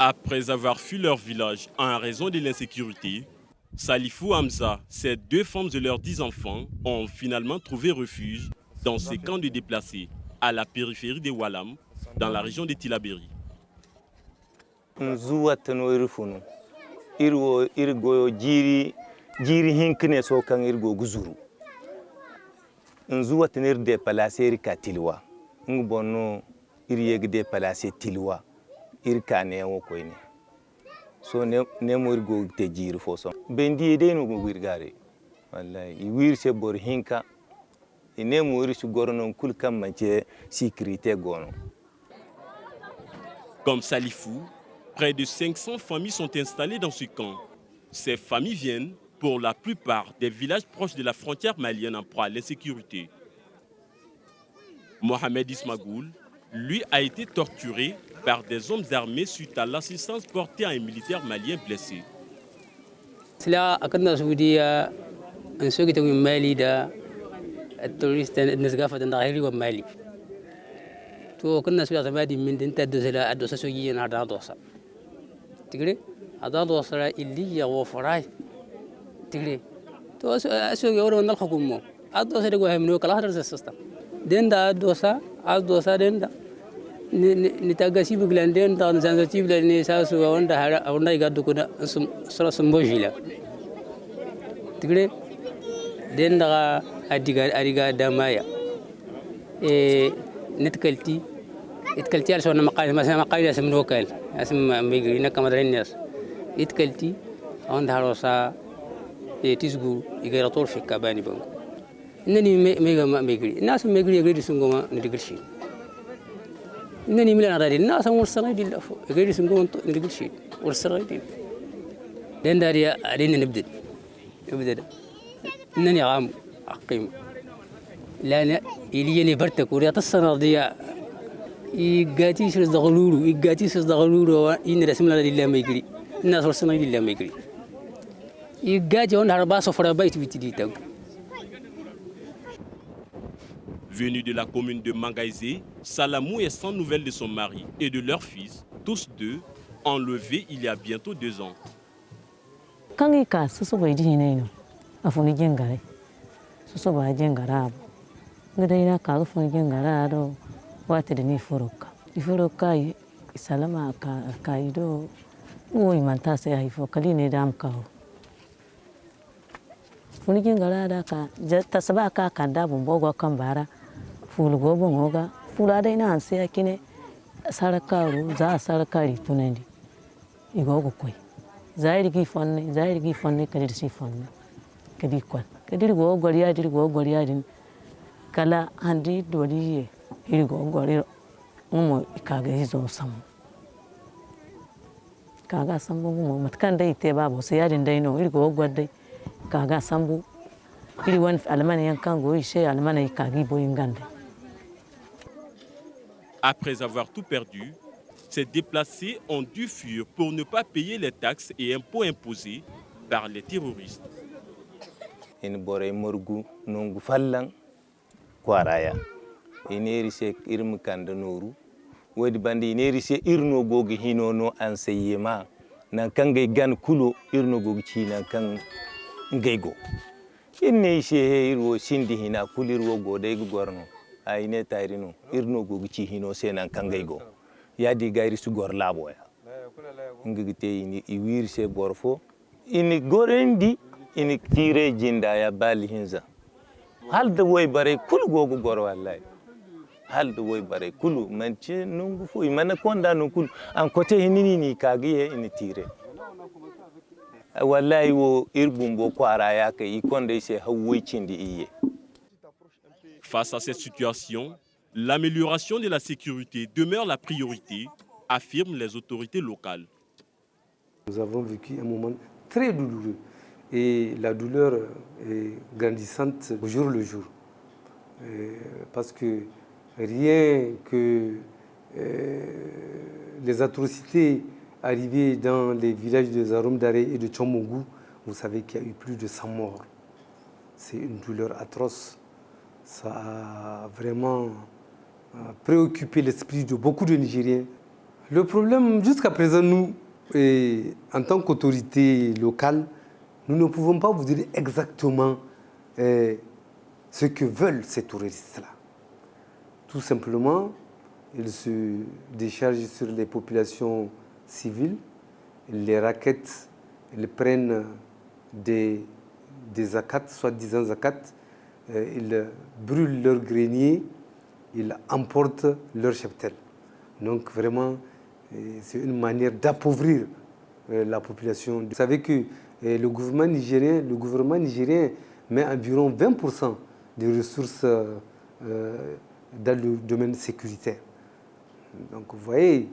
Après avoir fui leur village en raison de l'insécurité, Salifou Hamza, ses 2 femmes et leurs 10 enfants ont finalement trouvé refuge dans ces camps de déplacés à la périphérie de Walam, dans la région de Tillabéri. So ne morgo te jiri foso bendi de no wirgare wallahi wir se bor hinka ne mori su gornon kul kam manche sécurité gono. Comme Salifou, près de 500 familles sont installées dans ce camp. Ces familles viennent, pour la plupart, des villages proches de la frontière malienne en proie à l'insécurité. Mohamed Ismagoul, lui, a été torturé par des hommes armés suite à l'assistance portée à un militaire malien blessé. تو كنا سويا زمادي من دنتا دوزلا ادوسا سويي نادا دوسا تيغري ادا دوسا اللي يا وفراي تيغري تو اسوي يورو نالخكم ادوسا دغو همنو كلا هذا السيستم دندا ادوسا دندا نتاغاسي بغلان دندا نزانزاتي بلاني ساسو وندا اوندا يغادو كنا سلا سمبوجيلا تيغري دندا اديغا دمايا نتكلتي اتكلتي على شلون مقايد اسم وكال اسم ميغري نكا مدرين الناس اتكلتي عند هروسا تيزغو يغير طول في كاباني بانك انني ميغري الناس ميغري يغري سنغوما ندغلشي انني ملان رادي الناس ورسنا دي لافو يغري سنغوما ندغلشي ورسنا دي لين داري علينا نبدا انني عام اقيم لا إليني برتك ورياض الصنادية يقاتي سر زغلولو إن رسم الله لله ما يجري الناس رسمنا لله ما يجري يقاتي هون هربا صفر بيت بتديتو. Venu de la commune de Mangaïzé, Salamou est sans nouvelles de son mari et de leur fils, tous 2 enlevés il y a bientôt 2 ans. Quand il casse, ce soit dit non, à fond il gengare, ce soit gengara. Ngadaina kaga fonje ngarado wate de ni foroka isalama ka ido wo imanta se ai fokali ne dam ka fonje ngarada ka jata sabaka ka da bombogo kan bara fulugo bongoga fulada ina anse akine sarakaru za sarakari tunendi igogo koi zairi gi fonne kadi si fonne kadi kwat kadi go goriya din kala handi doliye irigo gori mumo ikaga hizo sam kaga sambu mumo matkan dai te babo sai yadin dai no irigo gwadai kaga sambu iri wan almana yankan go ishe almana ikagi boyingande. Après avoir tout perdu, ces déplacés ont dû fuir pour ne pas payer les taxes et impôts imposés par les terroristes. In bore morgu nongu fallan kwaraya ineri se irmu kanda noru wodi bandi ineri se irno gogi hino no anseyema nan kangay gan kulo irno gogi ci nan kan ngaygo inne se irwo sindi hina kulirwo godey gorno ayne tayrino irno gogi ci hino se nan kangaygo yadi gayri su gor labo ya ngigite ini iwir se borfo ini gorendi ini tire jinda ya bali hinza halde woy bare kulu gogo gor wallahi halde woy bare kulu manci nungu fo imana konda no kulu an kote hinini ni kagiye ini tire wallahi wo irbumbo ko araya ka ikonde se hawwi cindi iye. Face à cette situation, l'amélioration de la sécurité demeure la priorité, affirment les autorités locales. Nous avons vécu un moment très douloureux et la douleur est grandissante au jour le jour. Parce que rien que les atrocités arrivées dans les villages de Zarom Daré et de Tchomongu, vous savez qu'il y a eu plus de 100 morts. C'est une douleur atroce. Ça a vraiment préoccupé l'esprit de beaucoup de Nigériens. Le problème, jusqu'à présent, nous, en tant qu'autorité locale, nous ne pouvons pas vous dire exactement ce que veulent ces terroristes-là. Tout simplement, ils se déchargent sur les populations civiles, les raquettes, ils prennent des zakats, soi-disant zakats, ils brûlent leurs greniers, ils emportent leur cheptel. Donc vraiment, c'est une manière d'appauvrir la population. Vous savez que le gouvernement nigérien met environ 20% des ressources dans le domaine sécuritaire. Donc vous voyez,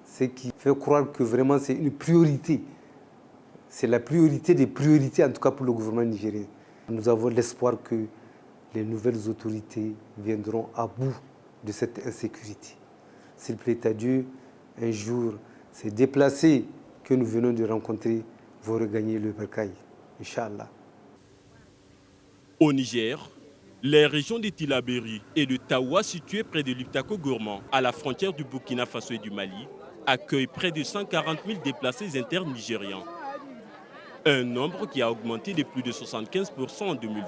ce qui fait croire que vraiment c'est une priorité. C'est la priorité des priorités, en tout cas pour le gouvernement nigérien. Nous avons l'espoir que les nouvelles autorités viendront à bout de cette insécurité. S'il plaît à Dieu, un jour, ces déplacés que nous venons de rencontrer vont regagner le bercail, Inch'Allah. Au Niger, les régions de Tillabéri et de Tawa, situées près de Liptako-Gourmand, à la frontière du Burkina Faso et du Mali, accueillent près de 140 000 déplacés internes nigérians. Un nombre qui a augmenté de plus de 75% en 2020,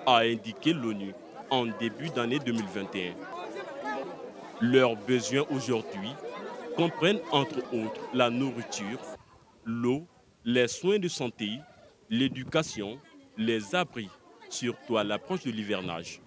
a indiqué l'ONU en début d'année 2021. Leurs besoins aujourd'hui comprennent entre autres la nourriture, l'eau, les soins de santé, l'éducation, les abris, surtout à l'approche de l'hivernage.